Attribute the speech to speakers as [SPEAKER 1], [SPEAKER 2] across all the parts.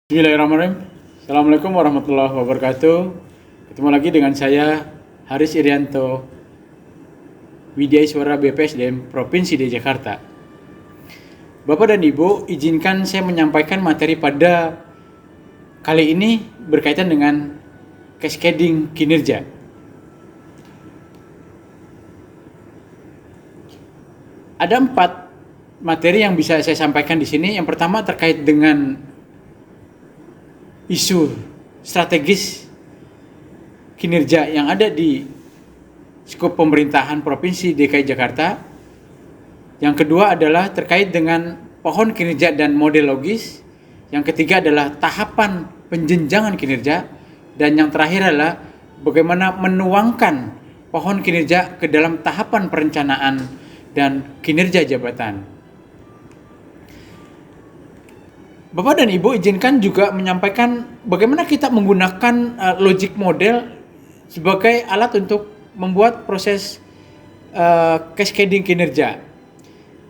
[SPEAKER 1] Bismillahirrahmanirrahim. Assalamualaikum warahmatullahi wabarakatuh. Ketemu lagi dengan saya Haris Irianto, Widyaswara BPSDM Provinsi DKI Jakarta. Bapak dan Ibu, izinkan saya menyampaikan materi pada kali ini berkaitan dengan cascading kinerja. Ada 4 materi yang bisa saya sampaikan di sini. Yang pertama terkait dengan isu strategis kinerja yang ada di skup pemerintahan Provinsi DKI Jakarta. Yang kedua adalah terkait dengan pohon kinerja dan model logis. Yang ketiga adalah tahapan penjenjangan kinerja. Dan yang terakhir adalah bagaimana menuangkan pohon kinerja ke dalam tahapan perencanaan dan kinerja jabatan. Bapak dan Ibu, izinkan juga menyampaikan bagaimana kita menggunakan logic model sebagai alat untuk membuat proses cascading kinerja.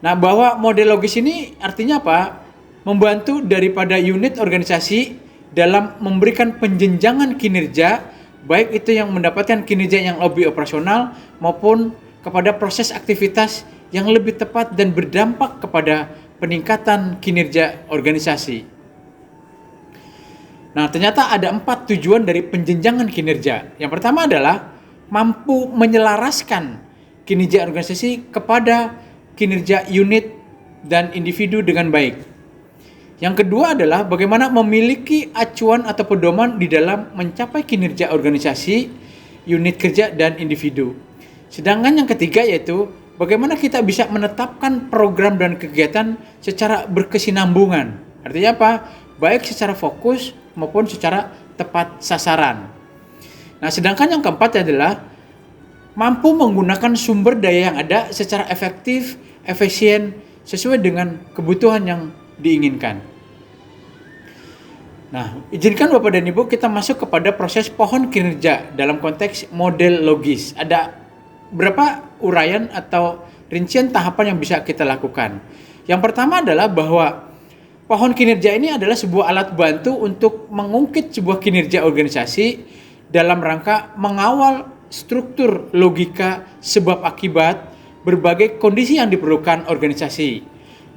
[SPEAKER 1] Nah, bahwa model logis ini artinya apa? Membantu daripada unit organisasi dalam memberikan penjenjangan kinerja, baik itu yang mendapatkan kinerja yang lebih operasional maupun kepada proses aktivitas yang lebih tepat dan berdampak kepada peningkatan kinerja organisasi. Nah, ternyata ada 4 tujuan dari penjenjangan kinerja. Yang pertama adalah mampu menyelaraskan kinerja organisasi kepada kinerja unit dan individu dengan baik. Yang kedua adalah bagaimana memiliki acuan atau pedoman di dalam mencapai kinerja organisasi, unit kerja, dan individu. Sedangkan yang ketiga yaitu bagaimana kita bisa menetapkan program dan kegiatan secara berkesinambungan. Artinya apa? Baik secara fokus maupun secara tepat sasaran. Nah, sedangkan yang keempat adalah mampu menggunakan sumber daya yang ada secara efektif, efisien, sesuai dengan kebutuhan yang diinginkan. Nah, izinkan Bapak dan Ibu kita masuk kepada proses pohon kinerja dalam konteks model logis. Ada berapa uraian atau rincian tahapan yang bisa kita lakukan. Yang pertama adalah bahwa pohon kinerja ini adalah sebuah alat bantu untuk mengungkit sebuah kinerja organisasi dalam rangka mengawal struktur logika sebab akibat berbagai kondisi yang diperlukan organisasi.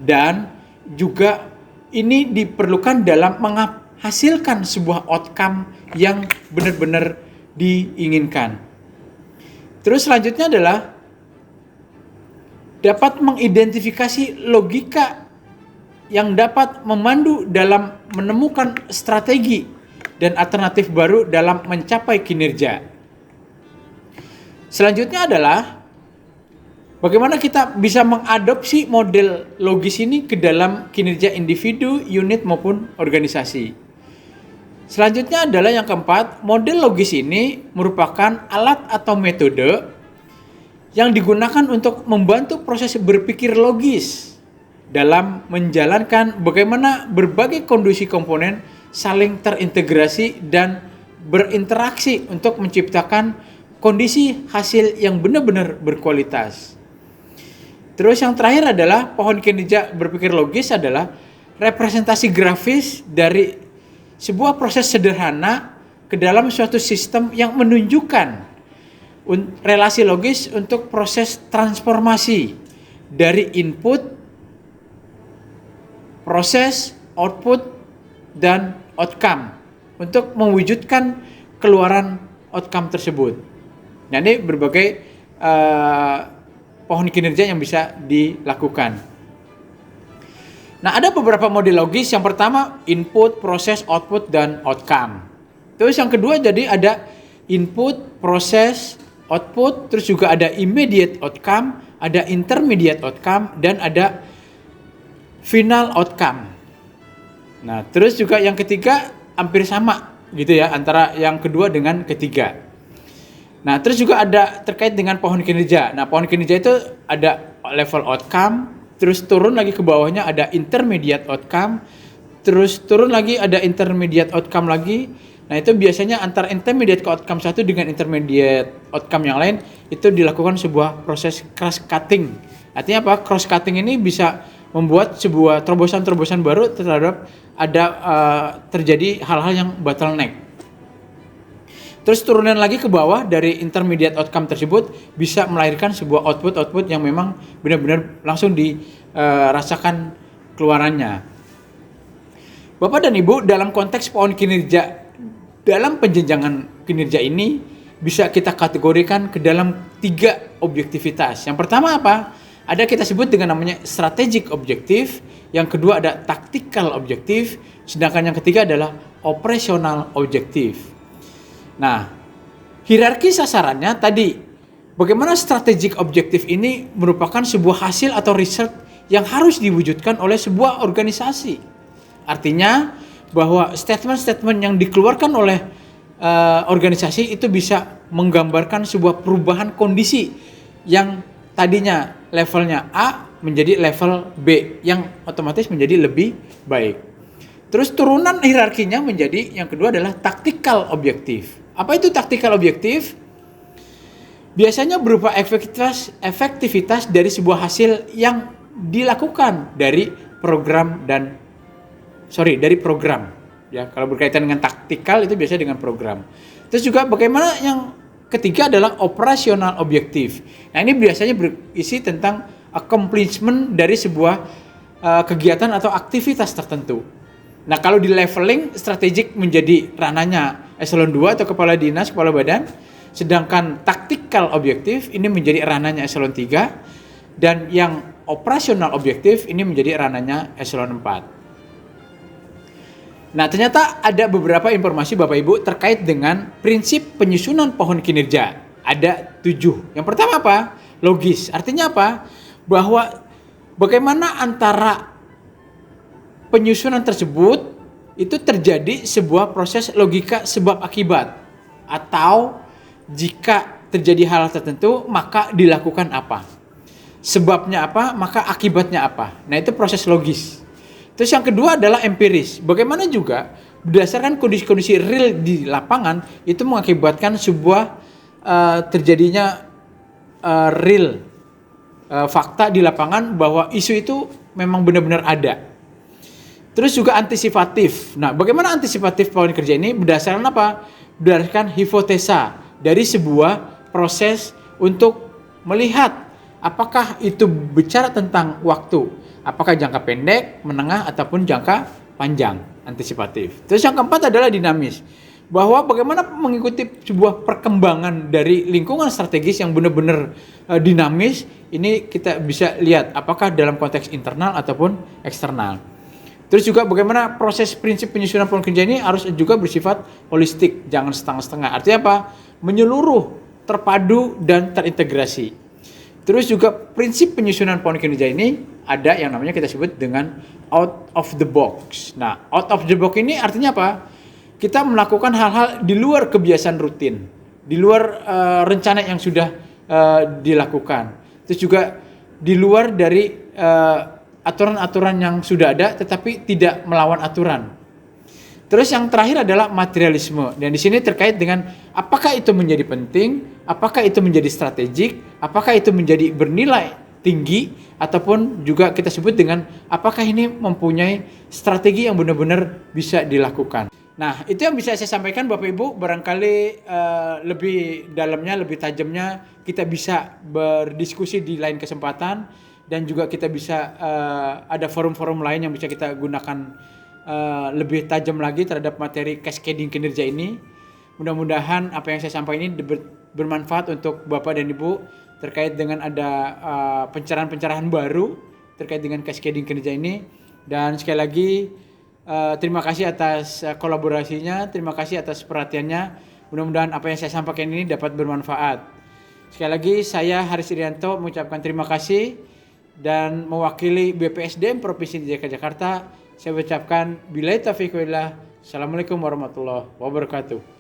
[SPEAKER 1] Dan juga ini diperlukan dalam menghasilkan sebuah outcome yang benar-benar diinginkan. Terus selanjutnya adalah dapat mengidentifikasi logika yang dapat memandu dalam menemukan strategi dan alternatif baru dalam mencapai kinerja. Selanjutnya adalah bagaimana kita bisa mengadopsi model logis ini ke dalam kinerja individu, unit maupun organisasi. Selanjutnya adalah yang keempat, model logis ini merupakan alat atau metode yang digunakan untuk membantu proses berpikir logis dalam menjalankan bagaimana berbagai kondisi komponen saling terintegrasi dan berinteraksi untuk menciptakan kondisi hasil yang benar-benar berkualitas. Terus yang terakhir adalah pohon kinerja berpikir logis adalah representasi grafis dari sebuah proses sederhana ke dalam suatu sistem yang menunjukkan relasi logis untuk proses transformasi dari input, proses, output, dan outcome untuk mewujudkan keluaran outcome tersebut. Nah, ini berbagai pohon kinerja yang bisa dilakukan. Nah, ada beberapa model logis. Yang pertama, input, proses, output, dan outcome. Terus yang kedua jadi ada input, proses, output, terus juga ada immediate outcome, ada intermediate outcome, dan ada final outcome. Nah, terus juga yang ketiga hampir sama gitu ya antara yang kedua dengan ketiga. Nah, terus juga ada terkait dengan pohon kinerja. Nah, pohon kinerja itu ada level outcome, terus turun lagi ke bawahnya ada intermediate outcome, terus turun lagi ada intermediate outcome lagi. Nah, itu biasanya antara intermediate ke outcome satu dengan intermediate outcome yang lain itu dilakukan sebuah proses cross cutting. Artinya apa? Cross cutting ini bisa membuat sebuah terobosan-terobosan baru terhadap terjadi hal-hal yang bottleneck. Terus turunan lagi ke bawah dari intermediate outcome tersebut bisa melahirkan sebuah output yang memang benar-benar langsung dirasakan keluarannya. Bapak dan Ibu, dalam konteks pohon kinerja, dalam penjenjangan kinerja ini bisa kita kategorikan ke dalam 3 objektivitas. Yang pertama apa? Ada kita sebut dengan namanya strategic objektif, yang kedua ada tactical objektif, sedangkan yang ketiga adalah operational objektif. Nah, hierarki sasarannya tadi, bagaimana strategic objektif ini merupakan sebuah hasil atau riset yang harus diwujudkan oleh sebuah organisasi. Artinya bahwa statement-statement yang dikeluarkan oleh organisasi itu bisa menggambarkan sebuah perubahan kondisi yang tadinya levelnya A menjadi level B yang otomatis menjadi lebih baik. Terus turunan hierarkinya menjadi yang kedua adalah tactical objektif. Apa itu tactical objektif? Biasanya berupa efektivitas dari sebuah hasil yang dilakukan dari program. Ya, kalau berkaitan dengan taktikal itu biasanya dengan program. Terus juga bagaimana yang ketiga adalah operasional objektif. Nah, ini biasanya berisi tentang accomplishment dari sebuah kegiatan atau aktivitas tertentu. Nah, kalau di leveling strategik menjadi ranahnya eselon 2 atau kepala dinas, kepala badan, sedangkan taktikal objektif ini menjadi ranahnya eselon 3 dan yang operasional objektif ini menjadi ranahnya eselon 4. Nah, ternyata ada beberapa informasi Bapak Ibu terkait dengan prinsip penyusunan pohon kinerja. Ada 7. Yang pertama apa? Logis. Artinya apa? Bahwa bagaimana antara penyusunan tersebut itu terjadi sebuah proses logika sebab akibat. Atau jika terjadi hal tertentu, maka dilakukan apa? Sebabnya apa, maka akibatnya apa. Nah, itu proses logis. Terus yang kedua adalah empiris. Bagaimana juga berdasarkan kondisi-kondisi real di lapangan itu mengakibatkan sebuah terjadinya real fakta di lapangan bahwa isu itu memang benar-benar ada. Terus juga antisipatif. Nah, bagaimana antisipatif pohon kerja ini berdasarkan apa? Berdasarkan hipotesa dari sebuah proses untuk melihat apakah itu bicara tentang waktu. Apakah jangka pendek, menengah, ataupun jangka panjang, antisipatif. Terus yang keempat adalah dinamis. Bahwa bagaimana mengikuti sebuah perkembangan dari lingkungan strategis yang benar-benar dinamis, ini kita bisa lihat apakah dalam konteks internal ataupun eksternal. Terus juga bagaimana proses prinsip penyusunan pohon kerja ini harus juga bersifat holistik, jangan setengah-setengah. Artinya apa? Menyeluruh, terpadu, dan terintegrasi. Terus juga prinsip penyusunan pohon kinerja ini ada yang namanya kita sebut dengan out of the box. Nah, out of the box ini artinya apa? Kita melakukan hal-hal di luar kebiasaan rutin, di luar rencana yang sudah dilakukan. Terus juga di luar dari aturan-aturan yang sudah ada tetapi tidak melawan aturan. Terus yang terakhir adalah materialisme. Dan di sini terkait dengan apakah itu menjadi penting, apakah itu menjadi strategik, apakah itu menjadi bernilai tinggi, ataupun juga kita sebut dengan apakah ini mempunyai strategi yang benar-benar bisa dilakukan. Nah, itu yang bisa saya sampaikan Bapak Ibu. Barangkali lebih dalamnya, lebih tajamnya kita bisa berdiskusi di lain kesempatan. Dan juga kita bisa ada forum-forum lain yang bisa kita gunakan lebih tajam lagi terhadap materi cascading kinerja ini. Mudah-mudahan apa yang saya sampaikan ini bermanfaat untuk Bapak dan Ibu terkait dengan ada pencerahan-pencerahan baru terkait dengan cascading kinerja ini. Dan sekali lagi terima kasih atas kolaborasinya, terima kasih atas perhatiannya. Mudah-mudahan apa yang saya sampaikan ini dapat bermanfaat. Sekali lagi saya Haris Irianto mengucapkan terima kasih dan mewakili BPSDM Provinsi DKI Jakarta saya ucapkan billahi taufiq walhidayah. Assalamualaikum warahmatullahi wabarakatuh.